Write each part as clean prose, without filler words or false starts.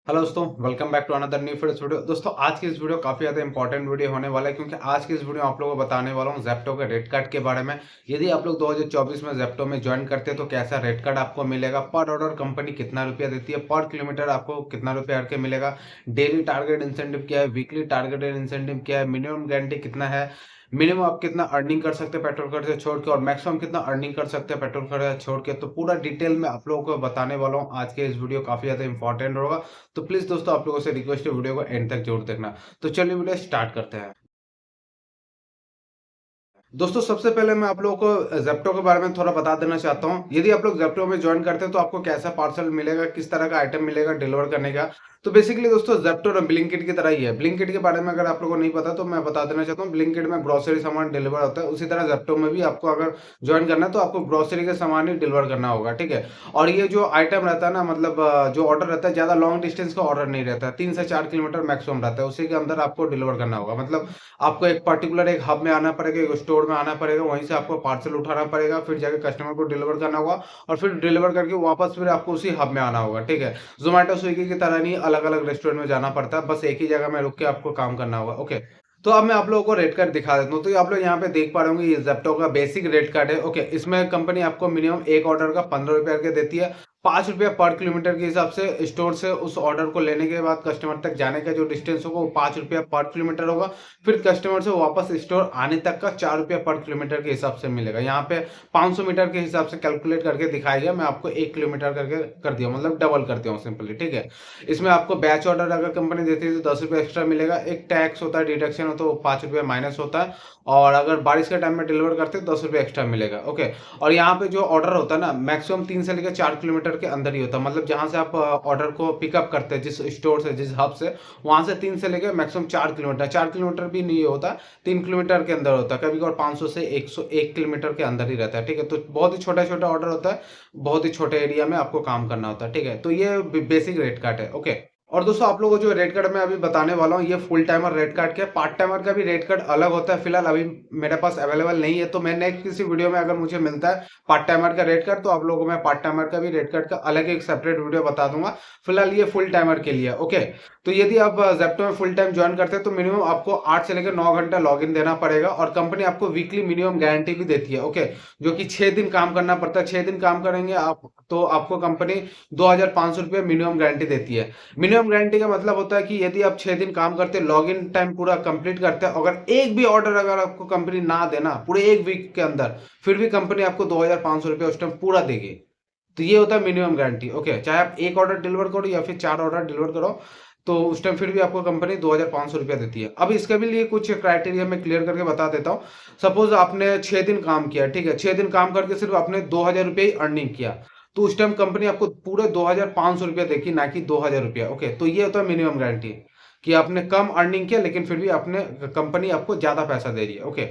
Hello दोस्तों, welcome back to another new fresh video. दोस्तों आज की इस वीडियो काफ़ी ज़्यादा इंपॉर्टेंट वीडियो होने वाला है क्योंकि आज की इस वीडियो में आप लोगों को बताने वाला हूँ ज़ेप्टो के रेट कार्ड के बारे में। यदि आप लोग 2024 में ज़ेप्टो में ज्वाइन करते हैं तो कैसा रेट कार्ड आपको मिलेगा, पर ऑर्डर कंपनी कितना रुपया देती है, पर किलोमीटर आपको कितना रुपया करके मिलेगा, डेली टारगेट इंसेंटिव क्या है, वीकली टारगेटेड इंसेंटिव क्या है, मिनिमम गारंटी कितना है, मिनिमम आप कितना अर्निंग कर सकते हैं पेट्रोल खर्चा छोड़ के और मैक्सिमम कितना अर्निंग कर सकते हैं पेट्रोल खर्चा छोड़ के, तो पूरा डिटेल में आप लोगों को बताने वाला हूँ। आज के इस वीडियो काफ़ी ज़्यादा इंपॉर्टेंट होगा, तो प्लीज़ दोस्तों आप लोगों से रिक्वेस्ट है वीडियो को एंड तक जरूर देखना। तो चलिए वीडियो स्टार्ट करते हैं। दोस्तों सबसे पहले मैं आप लोगों को ज़ेप्टो के बारे में थोड़ा बता देना चाहता हूँ। यदि आप लोग ज़ेप्टो में जॉइन करते हैं तो आपको कैसा पार्सल मिलेगा, किस तरह का आइटम मिलेगा डिलीवर करने का। तो बेसिकली दोस्तों ज़ेप्टो ना ब्लिंकिट की तरह ही है। ब्लिंकिट के बारे में अगर आप लोगों को नहीं पता तो मैं बता देना चाहता हूँ। ब्लिंकिट में ग्रोसरी सामान डिलीवर होता है, उसी तरह ज़ेप्टो में भी आपको अगर जॉइन करना है तो आपको ग्रोसरी के सामान ही डिलीवर करना होगा, ठीक है। और ये जो आइटम रहता है ना, मतलब जो ऑर्डर रहता है ज़्यादा लॉन्ग डिस्टेंस का ऑर्डर नहीं रहता है, 3 से 4 किलोमीटर मैक्सिमम रहता है, उसी के अंदर आपको डिलीवर करना होगा। मतलब आपको एक पर्टिकुलर एक हब में आना पड़ेगा, एक स्टोर में आना पड़ेगा, वहीं से आपको पार्सल उठाना पड़ेगा, फिर जाके कस्टमर को डिलीवर करना होगा और फिर डिलीवर करके वापस फिर आपको उसी हब में आना होगा, ठीक है। ज़ोमैटो, स्विगी की तरह नहीं अलग-अलग रेस्टोरेंट में जाना पड़ता है, बस एक ही जगह में रुक के आपको काम करना होगा, ओके। तो अब मैं आप लोगों को रेट कार्ड दिखा देता हूँ। तो ये आप लोग यहाँ पे देख पा रहे होंगे, ये ज़ेप्टो का बेसिक रेट कार्ड है, ओके। इसमें कंपनी आपको मिनिमम एक ऑर्डर का ₹15 करके देती है। ₹5 पर किलोमीटर के हिसाब से स्टोर से उस ऑर्डर को लेने के बाद कस्टमर तक जाने का जो डिस्टेंस होगा वो ₹5 पर किलोमीटर होगा। फिर कस्टमर से वापस स्टोर आने तक का ₹4 पर किलोमीटर के हिसाब से मिलेगा। यहाँ पे 500 मीटर के हिसाब से कैलकुलेट करके दिखाया गया, मैं आपको 1 किलोमीटर करके कर दिया, मतलब डबल कर दिया हूँ सिंपली, ठीक है। इसमें आपको बैच ऑर्डर अगर कंपनी देती है तो ₹10 एक्स्ट्रा मिलेगा। एक टैक्स होता है, डिडक्शन हो तो ₹5 माइनस होता है और अगर बारिश के टाइम में डिलीवर करते हैं तो ₹10 एक्स्ट्रा मिलेगा, ओके। और यहाँ पे जो ऑर्डर होता है ना, मैक्सिमम 3 से लेकर 4 किलोमीटर के अंदर ही होता है। मतलब जहाँ से आप ऑर्डर को पिकअप करते हैं, जिस स्टोर से, जिस हब से, वहाँ से 3 से लेकर मैक्सिमम 4 किलोमीटर, 4 किलोमीटर भी नहीं होता, 3 किलोमीटर के अंदर होता है। कभी-कभार 500 से 101 किलोमीटर के अंदर ही रहता है, ठीक है। तो बहुत ही छोटा-छोटा ऑर्डर होता है, बहुत ही छोटे एरिया में आपको काम करना होता है, ठीक है। तो ये बेसिक रेट कार्ड है, ओके। और दोस्तों आप लोगों को जो रेट कार्ड मैं अभी बताने वाला हूँ, ये फुल टाइमर रेट कार्ड क्या है, पार्ट टाइमर का भी रेट कार्ड अलग होता है। फिलहाल अभी मेरे पास अवेलेबल नहीं है, तो मैं नेक्स्ट किसी वीडियो में अगर मुझे मिलता है पार्ट टाइमर का रेट कार्ड तो आप लोगों को मैं पार्ट टाइमर का भी रेट कार्ड का अलग एक सेपरेट वीडियो बता दूंगा। फिलहाल ये फुल टाइमर के लिए, ओके। तो यदि आप ज़ेप्टो में फुल टाइम ज्वाइन करते हैं तो मिनिमम आपको 8 से लेकर 9 घंटा लॉगिन देना पड़ेगा और कंपनी आपको वीकली मिनिमम गारंटी भी देती है, ओके। जो कि 6 दिन काम करना पड़ता है। 6 दिन काम करेंगे आप तो आपको कंपनी ₹2500 मिनिमम गारंटी देती है। मिनिमम गारंटी का मतलब होता है कि यदि आप 6 दिन काम करते हैं, लॉगिन टाइम पूरा कंप्लीट करते हैं, अगर एक भी ऑर्डर अगर आपको कंपनी ना देना पूरे 1 वीक के अंदर, फिर भी कंपनी आपको ₹2500 उस टाइम पूरा देगी। तो ये होता है मिनिमम गारंटी, ओके। चाहे आप 1 ऑर्डर डिलीवर करो या फिर 4 ऑर्डर डिलीवर करो, तो उस टाइम फिर भी आपको कंपनी ₹2500 देती है। अब इसके भी लिए कुछ क्राइटेरिया मैं क्लियर करके बता देता हूँ। सपोज़ आपने 6 दिन काम किया, ठीक है? 6 दिन काम करके सिर्फ आपने ₹2000 ही अर्निंग किया, तो उस टाइम कंपनी आपको पूरे ₹2500 देगी, ना कि ₹2000, ओके। तो ये होता है मिनिमम गारंटी, कि आपने कम अर्निंग किया लेकिन फिर भी आपने कंपनी आपको ज़्यादा पैसा दे रही है, ओके।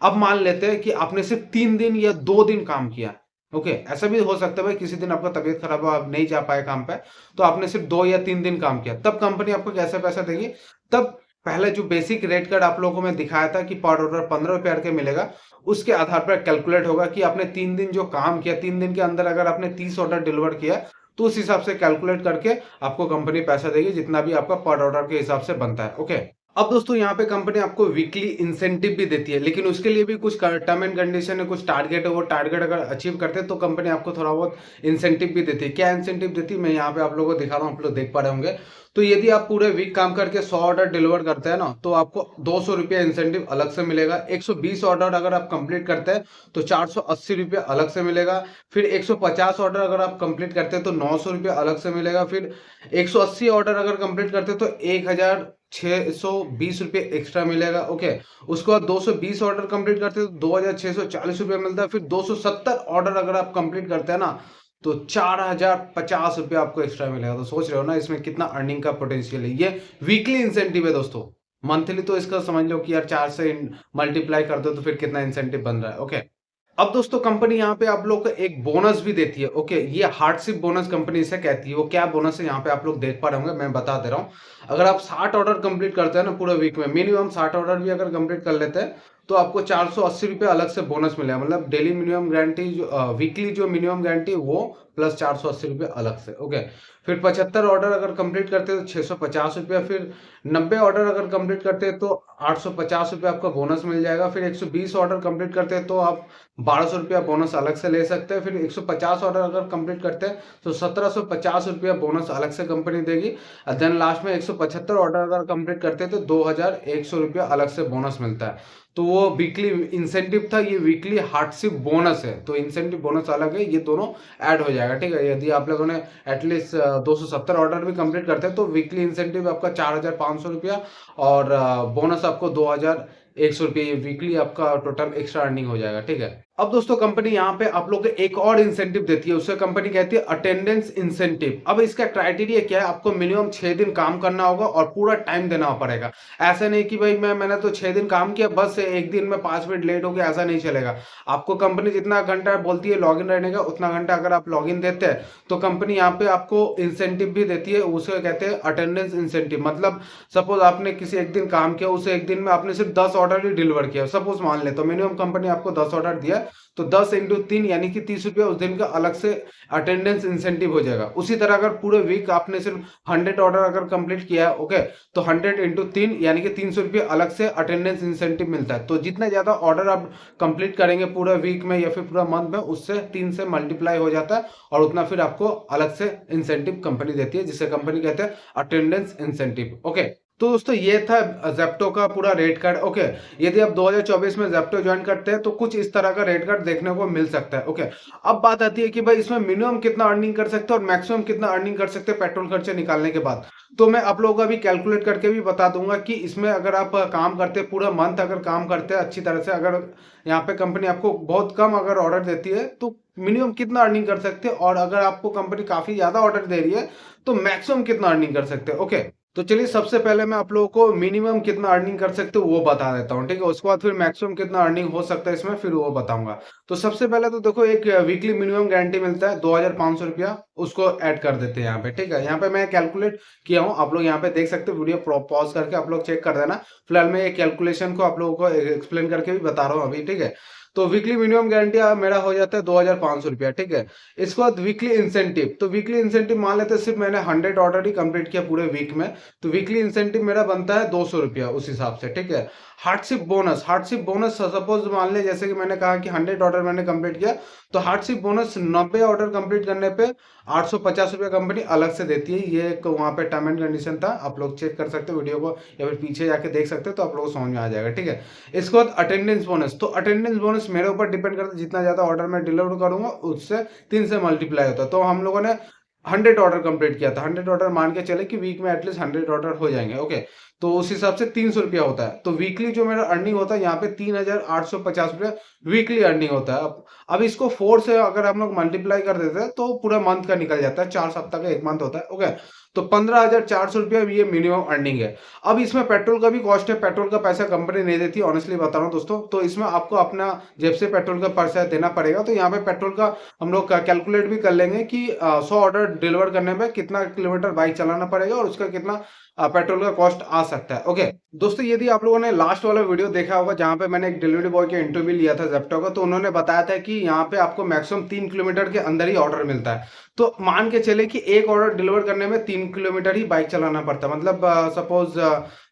अब मान लेते हैं कि आपने सिर्फ 3 दिन या 2 दिन काम किया, ओके। ऐसा भी हो सकता है भाई किसी दिन आपका तबीयत खराब हो, आप नहीं जा पाए काम पे, तो आपने सिर्फ 2 या 3 दिन काम किया, तब कंपनी आपको कैसे पैसा देगी? तब पहले जो बेसिक रेट कार्ड आप लोगों को मैं दिखाया था कि पर ऑर्डर ₹15 करके मिलेगा, उसके आधार पर कैलकुलेट होगा कि आपने 3 दिन जो काम किया, 3 दिन के अंदर अगर आपने 30 ऑर्डर डिलीवर किया, तो उस हिसाब से कैलकुलेट करके आपको कंपनी पैसा देगी, जितना भी आपका पर ऑर्डर के हिसाब से बनता है, ओके। अब दोस्तों यहाँ पे कंपनी आपको वीकली इंसेंटिव भी देती है, लेकिन उसके लिए भी कुछ टर्म एंड कंडीशन है, कुछ टारगेट है। वो टारगेट अगर अचीव करते हैं तो कंपनी आपको थोड़ा बहुत इंसेंटिव भी देती है। क्या इंसेंटिव देती है मैं यहाँ पे आप लोगों को दिखा रहा हूँ, आप लोग देख पा रहे होंगे। तो यदि आप पूरे वीक काम करके 100 ऑर्डर डिलीवर करते हैं ना, तो आपको ₹200 इंसेंटिव अलग से मिलेगा। 120 ऑर्डर अगर आप कंप्लीट करते हैं तो ₹480 अलग से मिलेगा। फिर 150 ऑर्डर अगर आप कंप्लीट करते हैं तो ₹900 अलग से मिलेगा। फिर 180 ऑर्डर अगर कंप्लीट करते हैं तो ₹1620 एक्स्ट्रा मिलेगा, ओके। उसके बाद 220 ऑर्डर कंप्लीट करते हैं तो ₹2640 मिलता है। फिर 270 ऑर्डर अगर आप कंप्लीट करते हैं ना, तो ₹4050 आपको एक्स्ट्रा मिलेगा। तो सोच रहे हो ना इसमें कितना अर्निंग का पोटेंशियल है। ये वीकली इंसेंटिव है दोस्तों। मंथली तो इसका समझ लो कि यार 4 से मल्टीप्लाई कर दो तो फिर कितना इंसेंटिव बन रहा है, ओके। अब दोस्तों कंपनी यहाँ पे आप लोग को एक बोनस भी देती है, ओके। ये हार्डशिप बोनस कंपनी इसे कहती है। वो क्या बोनस है यहाँ पे आप लोग देख पा रहे होंगे, मैं बता दे रहा हूँ। अगर आप 60 ऑर्डर कंप्लीट करते हैं ना पूरे वीक में, मिनिमम 60 ऑर्डर भी अगर कंप्लीट कर लेते हैं, तो आपको 480 रुपये अलग से बोनस मिलेगा। मतलब डेली मिनिमम गारंटी जो वीकली जो मिनिमम गारंटी वो प्लस 480 रुपये अलग से। ओके, फिर 75 ऑर्डर अगर कंप्लीट करते हैं तो 650 रुपया, फिर 90 ऑर्डर अगर कंप्लीट करते हैं तो 850 रुपये आपका बोनस मिल जाएगा। फिर 120 ऑर्डर कंप्लीट करते हैं तो आप 1200 रुपया बोनस अलग से ले सकते हैं। फिर 150 ऑर्डर अगर कंप्लीट करते हैं तो 1750 रुपया बोनस अलग से कंपनी देगी। देन लास्ट में 175 ऑर्डर अगर कंप्लीट करते हैं तो 2100 रुपया अलग से बोनस मिलता है। तो वो वीकली इंसेंटिव था, ये वीकली हार्डशिप बोनस है। तो इंसेंटिव बोनस अलग है, ये दोनों ऐड हो जाएगा। ठीक है, यदि आप लोगों ने एटलीस्ट 270 ऑर्डर भी कंप्लीट करते हैं तो वीकली इंसेंटिव आपका 4500 रुपया और बोनस आपको 2100 रुपये, वीकली आपका टोटल एक्स्ट्रा अर्निंग हो जाएगा। ठीक है, अब दोस्तों कंपनी यहाँ पे आप लोग को एक और इंसेंटिव देती है, उसे कंपनी कहती है अटेंडेंस इंसेंटिव। अब इसका क्राइटेरिया क्या है, आपको मिनिमम 6 दिन काम करना होगा और पूरा टाइम देना पड़ेगा। ऐसा नहीं कि भाई मैंने तो 6 दिन काम किया, बस एक दिन में 5 मिनट लेट हो गया, ऐसा नहीं चलेगा। आपको कंपनी जितना घंटा बोलती है लॉगिन रहने का, उतना घंटा अगर आप लॉगिन देते हैं तो कंपनी यहाँ पे आपको इंसेंटिव भी देती है, उसे कहते हैं अटेंडेंस इंसेंटिव। मतलब सपोज आपने किसी एक दिन काम किया, उसे एक दिन में आपने सिर्फ 10 ऑर्डर ही डिलीवर किया, सपोज मान ले, तो मिनिमम कंपनी आपको 10 ऑर्डर दिया तो 10 इंटू 3 यानी कि 30 रुपया उस दिन का अलग से अटेंडेंस इंसेंटिव हो जाएगा। उसी तरह अगर पूरे वीक आपने सिर्फ 100 ऑर्डर अगर कंप्लीट किया है, ओके, तो 100 इंटू 3 यानी कि 300 रुपये अलग से अटेंडेंस इंसेंटिव मिलता है। तो जितना ज्यादा ऑर्डर आप कंप्लीट करेंगे पूरा वीक में या फिर पूरा मंथ में, उससे 3 से मल्टीप्लाई हो जाता है और उतना फिर आपको अलग से इंसेंटिव कंपनी देती है, जिसे कंपनी कहते हैं अटेंडेंस इंसेंटिव। ओके, तो दोस्तों ये था जेप्टो का पूरा रेट कार्ड। ओके, यदि आप 2024 में जेप्टो ज्वाइन करते हैं तो कुछ इस तरह का रेट कार्ड देखने को मिल सकता है। ओके, अब बात आती है कि भाई इसमें मिनिमम कितना अर्निंग कर सकते हैं और मैक्सिमम कितना अर्निंग कर सकते हैं पेट्रोल खर्चे निकालने के बाद। तो मैं आप लोगों को अभी कैलकुलेट करके भी बता दूंगा कि इसमें अगर आप काम करते हैं पूरा मंथ, अगर काम करते हैं अच्छी तरह से, अगर यहाँ पे कंपनी आपको बहुत कम अगर ऑर्डर देती है तो मिनिमम कितना अर्निंग कर सकते हैं, और अगर आपको कंपनी काफी ज्यादा ऑर्डर दे रही है तो मैक्सिमम कितना अर्निंग कर सकते हैं। ओके, तो चलिए सबसे पहले मैं आप लोगों को मिनिमम कितना अर्निंग कर सकते हो वो बता देता हूँ। ठीक है, उसके बाद फिर मैक्सिमम कितना अर्निंग हो सकता है इसमें, फिर वो बताऊंगा। तो सबसे पहले तो देखो, एक वीकली मिनिमम गारंटी मिलता है 2500 रुपया, उसको ऐड कर देते हैं यहाँ पे। ठीक है, यहाँ पे मैं कैलकुलेट किया हूँ, आप लोग यहाँ पे देख सकते हो, वीडियो पॉज करके आप लोग चेक कर देना। फिलहाल मैं ये कैलकुलेशन को आप लोगों को एक्सप्लेन करके भी बता रहा हूँ अभी। ठीक है, तो वीकली मिनिमम गारंटी मेरा हो जाता है 2500 रुपया। ठीक है, इसके बाद वीकली इंसेंटिव, तो वीकली इंसेंटिव मान लेते हैं सिर्फ मैंने 100 ऑर्डर ही कंप्लीट किया पूरे वीक में, तो वीकली इंसेंटिव मेरा बनता है 200 रुपया उस हिसाब से। ठीक है, hardship bonus, hardship bonus suppose मान ले जैसे कि मैंने कहा कि 100 ऑर्डर मैंने कंप्लीट किया, तो हार्डशिप बोनस 90 ऑर्डर कंप्लीट करने पे 850 रुपया कंपनी अलग से देती है। ये एक वहां पे टर्म एंड कंडीशन था, आप लोग चेक कर सकते हो वीडियो को या फिर पीछे जाके देख सकते हो, तो आप लोगों को समझ में आ जाएगा। ठीक है, इसके बाद अटेंडेंस बोनस, तो अटेंडेंस बोनस मेरे ऊपर डिपेंड करता है, जितना ज्यादा ऑर्डर मैं डिलीवर करूंगा उससे 3 से मल्टीप्लाई होता है। तो हम लोगों ने 100 ऑर्डर कंप्लीट किया था, 100 ऑर्डर मान के चले कि वीक में एटलीस्ट 100 ऑर्डर हो जाएंगे। ओके, तो उस हिसाब से 300 रुपया होता है। तो वीकली जो मेरा अर्निंग होता है यहाँ पे 3850 रुपया वीकली अर्निंग होता है। अब इसको 4 से अगर हम लोग मल्टीप्लाई कर देते हैं तो पूरा मंथ का निकल जाता है, 4 सप्ताह का एक मंथ होता है। ओके, तो 15,400 रुपया ये मिनिमम अर्निंग है। अब इसमें पेट्रोल का भी कॉस्ट है, पेट्रोल का पैसा कंपनी नहीं देती, ऑनेस्टली बता रहा हूँ दोस्तों। तो इसमें आपको अपना जेब से पेट्रोल का पैसा देना पड़ेगा। तो यहाँ पे पेट्रोल का हम लोग कैलकुलेट भी कर लेंगे कि 100 ऑर्डर डिलीवर करने में कितना किलोमीटर बाइक चलाना पड़ेगा और उसका कितना पेट्रोल का कॉस्ट आ सकता है। ओके दोस्तों, यदि आप लोगों ने लास्ट वाला वीडियो देखा होगा जहां पे मैंने एक डिलीवरी बॉय के इंटरव्यू लिया था जेप्टो का, तो उन्होंने बताया था कि यहाँ पे आपको मैक्सिमम 3 किलोमीटर के अंदर ही ऑर्डर मिलता है। तो मान के चले कि एक ऑर्डर डिलीवर करने में 3 किलोमीटर ही बाइक चलाना पड़ता है। मतलब सपोज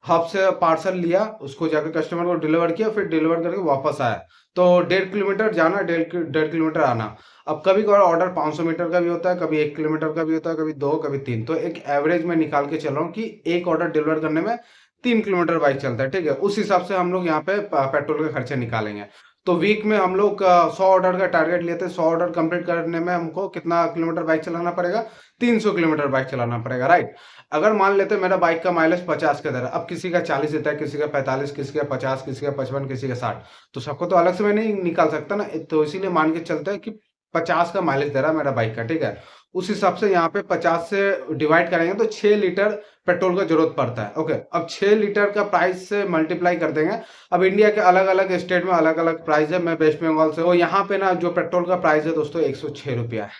हब से पार्सल लिया, उसको जाकर कस्टमर को डिलीवर किया, फिर डिलीवर करके वापस आया, तो 1.5 किलोमीटर जाना, 1.5 किलोमीटर आना। अब कभी कभार ऑर्डर 500 मीटर का भी होता है, कभी 1 किलोमीटर का भी होता है, कभी 2, कभी 3। तो एक एवरेज में निकाल के चल रहा हूँ कि एक ऑर्डर डिलीवर करने में 3 किलोमीटर बाइक चलता है। ठीक है, उस हिसाब से हम लोग यहाँ पे पेट्रोल के खर्चे निकालेंगे। तो वीक में हम लोग 100 ऑर्डर का टारगेट लेते हैं, 100 ऑर्डर कंप्लीट करने में हमको कितना किलोमीटर बाइक चलाना पड़ेगा, 300 किलोमीटर बाइक चलाना पड़ेगा, राइट। अगर मान लेते हैं मेरा बाइक का माइलेज 50 के दर, अब किसी का 40 देता है, किसी का 45, किसी का 50, किसी का 55, किसी का 60, तो सबको तो अलग से मैं नहीं निकाल सकता ना। तो इसीलिए मान के चलते हैं कि 50 का माइलेज दे रहा है मेरा बाइक का। ठीक है, उस हिसाब से यहाँ पे 50 से डिवाइड करेंगे तो 6 लीटर पेट्रोल का जरूरत पड़ता है। ओके, अब 6 लीटर का प्राइस से मल्टीप्लाई कर देंगे। अब इंडिया के अलग अलग स्टेट में अलग अलग प्राइस है, मैं वेस्ट बंगाल से हूँ। यहाँ पे ना जो पेट्रोल का प्राइस है दोस्तों 106 रुपया है,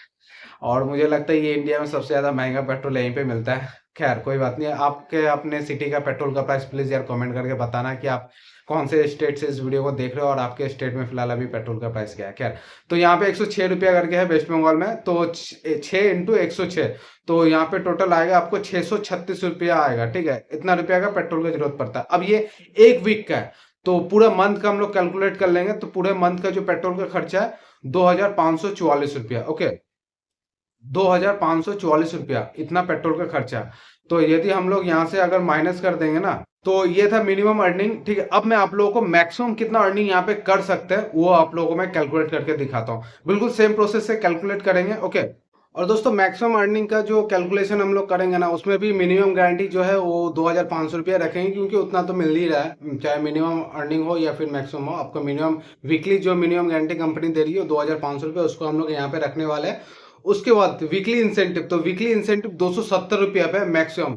और मुझे लगता है ये इंडिया में सबसे ज्यादा महंगा पेट्रोल यहीं पे मिलता है। खैर कोई बात नहीं है। आपके अपने सिटी का पेट्रोल का प्राइस प्लीज़ यार कमेंट करके बताना कि आप कौन से स्टेट से इस वीडियो को देख रहे हो और आपके स्टेट में फिलहाल अभी पेट्रोल का प्राइस क्या है। खैर, तो यहाँ पे 106 रुपया करके है वेस्ट बंगाल में, तो 6 इंटू 106, तो यहाँ पे टोटल आएगा आपको 636 रुपया आएगा। ठीक है, इतना रुपया का पेट्रोल की जरूरत पड़ता है। अब ये एक वीक का है, तो पूरा मंथ का हम लोग कैलकुलेट कर लेंगे, तो पूरे मंथ का जो पेट्रोल का खर्चा है 2544 रुपया। ओके, 2544 रुपया इतना पेट्रोल का खर्चा। तो यदि हम लोग यहाँ से अगर माइनस कर देंगे ना, तो ये था मिनिमम अर्निंग। ठीक है, अब मैं आप लोगों को मैक्सिमम कितना अर्निंग यहाँ पे कर सकते हैं वो आप लोगों को मैं कैलकुलेट करके दिखाता हूँ। बिल्कुल सेम प्रोसेस से कैलकुलेट करेंगे। ओके, और दोस्तों मैक्सिमम अर्निंग का जो कैलकुलेशन हम लोग करेंगे ना, उसमें भी मिनिमम गारंटी जो है वो 2500 रुपया रखेंगे, क्योंकि उतना तो मिल ही रहा है, चाहे मिनिमम अर्निंग हो या फिर मैक्सिमम हो। आपको मिनिमम वीकली जो मिनिमम गारंटी कंपनी दे रही है 2500 रुपया, उसको हम लोग यहाँ पे रखने वाले हैं। उसके बाद वीकली इंसेंटिव, तो वीकली इंसेंटिव 270 रुपया पे मैक्सिमम,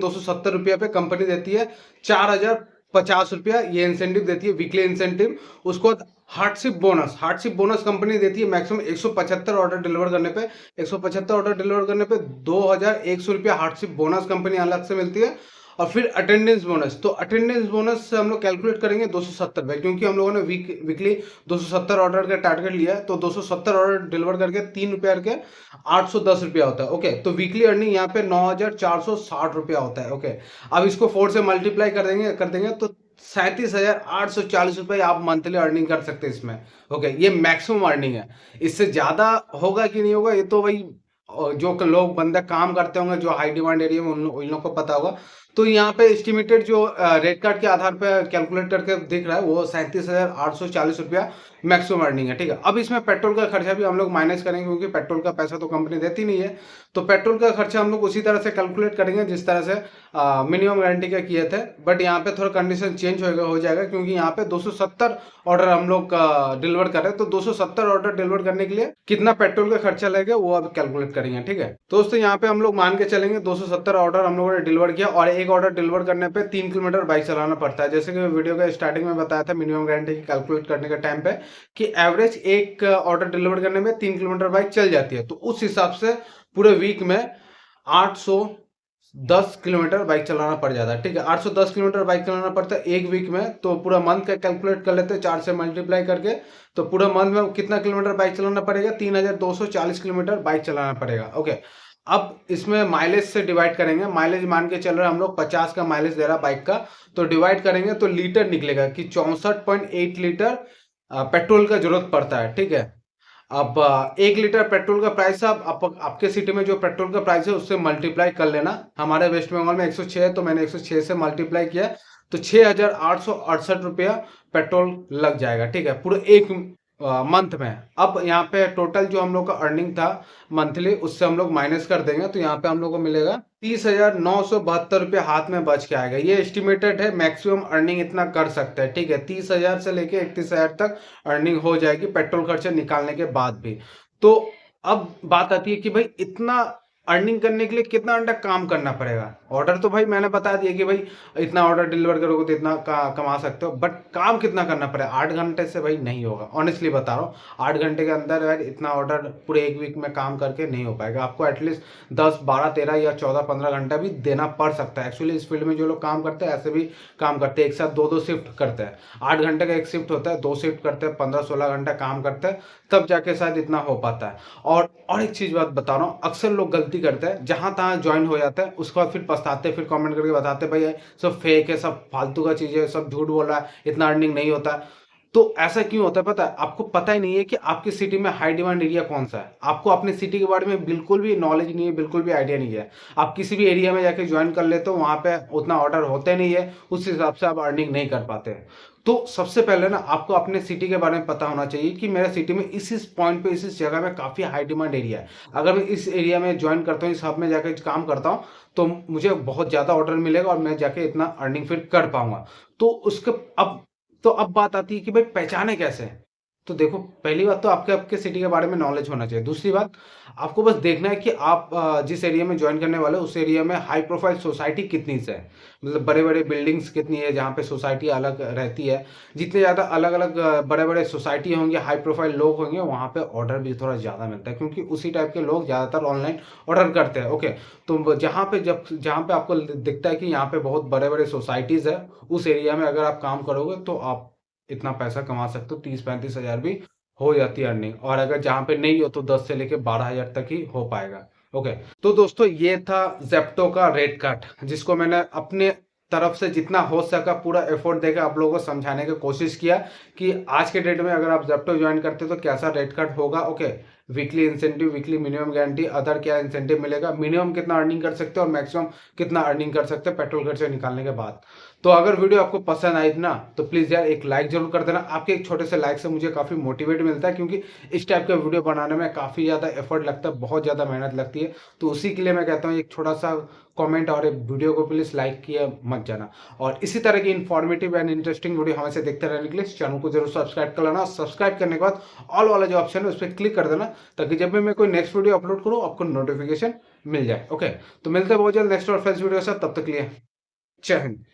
270 रुपया पे कंपनी देती है। 4050 रुपया ये इंसेंटिव देती है, वीकली इंसेंटिव। उसके बाद hardship bonus, hardship bonus company देती है मैक्सिमम 175 ऑर्डर डिलीवर करने पे, 175 ऑर्डर डिलीवर करने पे 2100 रुपया हार्डशिप बोनस कंपनी अलग से मिलती है। और फिर अटेंडेंस बोनस, तो अटेंडेंस बोनस से हम लोग कैलकुलेट करेंगे 270 पे, क्योंकि हम लोगों ने वीकली 270 ऑर्डर का टारगेट लिया है, तो 270 ऑर्डर डिलीवर करके 3 रुपया करके 810 रुपया होता है। ओके, तो वीकली अर्निंग यहाँ पे 9460 रुपया होता है। ओके, अब इसको 4 से मल्टीप्लाई कर देंगे तो 37,840 रुपये आप मंथली अर्निंग कर सकते हैं इसमें। ओके, ये मैक्सिमम अर्निंग है। इससे ज्यादा होगा कि नहीं होगा ये तो भाई जो लोग बंदे काम करते होंगे जो हाई डिमांड एरिया में, उन लोगों को पता होगा। तो यहाँ पे एस्टिमेटेड जो रेट कार्ड के आधार पे कैलकुलेट करके दिख रहा है वो 37,840 रुपया मैक्सिमम अर्निंग है। ठीक है, अब इसमें पेट्रोल का खर्चा भी हम लोग माइनस करेंगे, क्योंकि पेट्रोल का पैसा तो कंपनी देती नहीं है। तो पेट्रोल का खर्चा हम लोग उसी तरह से कैलकुलेट करेंगे जिस तरह से मिनिमम गारंटी का किए थे, बट यहाँ पे थोड़ा कंडीशन चेंज हो जाएगा, क्योंकि यहाँ पे 270 ऑर्डर हम लोग डिलीवर कर रहे हैं। तो 270 ऑर्डर डिलीवर करने के लिए कितना पेट्रोल का खर्चा लगेगा वो अब कैलकुलेट करेंगे। ठीक है, तो दोस्तों यहाँ पे हम लोग मान के चलेंगे 270 ऑर्डर हम लोगों ने डिलीवर किया, और एक ऑर्डर डिलीवर करने पे 3 किलोमीटर बाइक चलाना पड़ता है। जैसे कि वीडियो के स्टार्टिंग में बताया था मिनिमम गारंटी की कैलकुलेट करने के टाइम पे, कि एवरेज एक ऑर्डर डिलीवर करने में 3 किलोमीटर बाइक चल जाती है। तो उस हिसाब से पूरे वीक में 810 किलोमीटर बाइक चलाना पड़ जाता है। ठीक है, 810 किलोमीटर बाइक चलाना पड़ता है एक वीक में। तो पूरा मंथ का कैलकुलेट कर लेते हैं 4 से मल्टीप्लाई करके, तो पूरा मंथ में कितना किलोमीटर बाइक चलाना पड़ेगा, 3240 किलोमीटर बाइक चलाना पड़ेगा। ओके, अब इसमें माइलेज से डिवाइड करेंगे। माइलेज मान के चल रहे हैं हम लोग 50 का माइलेज दे रहा बाइक का, तो डिवाइड करेंगे तो लीटर निकलेगा कि 64.8 लीटर पेट्रोल का जरूरत पड़ता है। ठीक है, अब 1 लीटर पेट्रोल का प्राइस आपके सिटी में जो पेट्रोल का प्राइस है उससे मल्टीप्लाई कर लेना। हमारे वेस्ट बंगाल में 106 है, तो मैंने 106 से मल्टीप्लाई किया, तो 6,868 रुपया पेट्रोल लग जाएगा। ठीक है, पूरे एक मंथ में। अब यहाँ पे टोटल जो हम लोग का अर्निंग था मंथली, उससे हम लोग माइनस कर देंगे, तो यहाँ पे हम लोग को मिलेगा 30,972 रुपया हाथ में बच के आएगा। ये एस्टिमेटेड है, मैक्सिमम अर्निंग इतना कर सकते हैं। ठीक है, 30,000 से लेके 31,000 तक अर्निंग हो जाएगी पेट्रोल खर्चा निकालने के बाद भी। तो अब बात आती है कि भाई इतना अर्निंग करने के लिए कितना घंटा काम करना पड़ेगा। ऑर्डर तो भाई मैंने बता दिया कि भाई इतना ऑर्डर डिलीवर करोगे तो इतना कमा सकते हो, बट काम कितना करना पड़ेगा। 8 घंटे से भाई नहीं होगा, ऑनेस्टली बता रहा हूँ। 8 घंटे के अंदर यार इतना ऑर्डर पूरे एक वीक में काम करके नहीं हो पाएगा। आपको एटलीस्ट 10, 12, 13 या 14, 15 घंटा भी देना पड़ सकता है। एक्चुअली इस फील्ड में जो लोग काम करते हैं ऐसे भी काम करते हैं, एक साथ 2-2 शिफ्ट करते हैं। 8 घंटे का एक शिफ्ट होता है, 2 शिफ्ट करते हैं, 15-16 घंटा काम करते हैं, तब जाके शायद इतना हो पाता है। और एक चीज बात बता रहा हूँ, अक्सर लोग गलती करते हैं, जहां तहां ज्वाइन हो जाते हैं, उसके बाद फिर पछताते हैं, फिर कमेंट करके बताते हैं भाई सब फेक है, सब फालतू का चीज है, सब झूठ बोल रहा है, इतना अर्निंग नहीं होता। तो ऐसा क्यों होता है पता है? आपको पता ही नहीं है कि आपकी सिटी में हाई डिमांड एरिया कौन सा है। आपको अपनी सिटी के बारे में बिल्कुल भी नॉलेज नहीं है, बिल्कुल भी आइडिया नहीं है। आप किसी भी एरिया में जाके ज्वाइन कर लेते हो, वहां पे उतना ऑर्डर होते नहीं है, उस हिसाब से आप अर्निंग नहीं कर पाते। तो सबसे पहले ना आपको अपने सिटी के बारे में पता होना चाहिए कि मेरा सिटी में इस पॉइंट पे इस जगह में काफी हाई डिमांड एरिया है। अगर मैं इस एरिया में ज्वाइन करता हूँ, इस हब में जाके काम करता हूँ, तो मुझे बहुत ज्यादा ऑर्डर मिलेगा और मैं जाके इतना अर्निंग फिर कर पाऊंगा। तो उसके अब बात आती है कि भाई पहचाने कैसे। तो देखो, पहली बात तो आपके आपके सिटी के बारे में नॉलेज होना चाहिए। दूसरी बात, आपको बस देखना है कि आप जिस एरिया में जॉइन करने वाले हो, उस एरिया में हाई प्रोफाइल सोसाइटी कितनी स है। मतलब बड़े-बड़े बिल्डिंग्स कितनी है, जहाँ पे सोसाइटी अलग रहती है। जितने ज़्यादा अलग-अलग बड़े-बड़े सोसाइटी होंगे, हाई प्रोफाइल लोग होंगे, वहाँ पे ऑर्डर भी थोड़ा ज़्यादा मिलता है, क्योंकि उसी टाइप के लोग ज़्यादातर ऑनलाइन ऑर्डर करते हैं, ओके। तो जहाँ पे आपको दिखता है कि यहाँ पे बहुत बड़े-बड़े सोसाइटीज़ है, उस एरिया में अगर आप काम करोगे तो आप इतना पैसा कमा सकते हो, 30-35 हज़ार भी हो जाती है अर्निंग। और अगर जहाँ पे नहीं हो तो 10 से लेके 12,000 तक ही हो पाएगा। ओके, तो दोस्तों ये था ज़ेप्टो का रेट कार्ड, जिसको मैंने अपने तरफ से जितना हो सका पूरा एफर्ट देकर आप लोगों को समझाने की कोशिश किया कि आज के डेट में अगर आप ज़ेप्टो ज्वाइन करते हो तो कैसा रेट कार्ड होगा। Okay, weekly incentive, weekly minimum guarantee, other क्या इंसेंटिव मिलेगा, मिनिमम कितना अर्निंग कर सकते हो और मैक्सिमम कितना अर्निंग कर सकते हो पेट्रोल खर्चे निकालने के बाद। तो अगर वीडियो आपको पसंद आई थी ना, तो प्लीज़ यार एक लाइक ज़रूर कर देना। आपके एक छोटे से लाइक से मुझे काफ़ी मोटिवेट मिलता है, क्योंकि इस टाइप का वीडियो बनाने में काफ़ी ज़्यादा एफर्ट लगता है, बहुत ज़्यादा मेहनत लगती है। तो उसी के लिए मैं कहता हूँ एक छोटा-सा कमेंट और एक वीडियो को प्लीज़ लाइक किए मत जाना। और इसी तरह की इन्फॉर्मेटिव एंड इंटरेस्टिंग वीडियो हमेशा देखते रहने के लिए इस चैनल को जरूर सब्सक्राइब कर लेना। सब्सक्राइब करने के बाद ऑल वाला जो ऑप्शन है उस पर क्लिक कर देना, ताकि जब भी मैं कोई नेक्स्ट वीडियो अपलोड करूँ आपको नोटिफिकेशन मिल जाए। ओके, तो मिलते हैं बहुत जल्द नेक्स्ट और फ्रेश वीडियो के साथ। तब तक के लिए जय हिंद।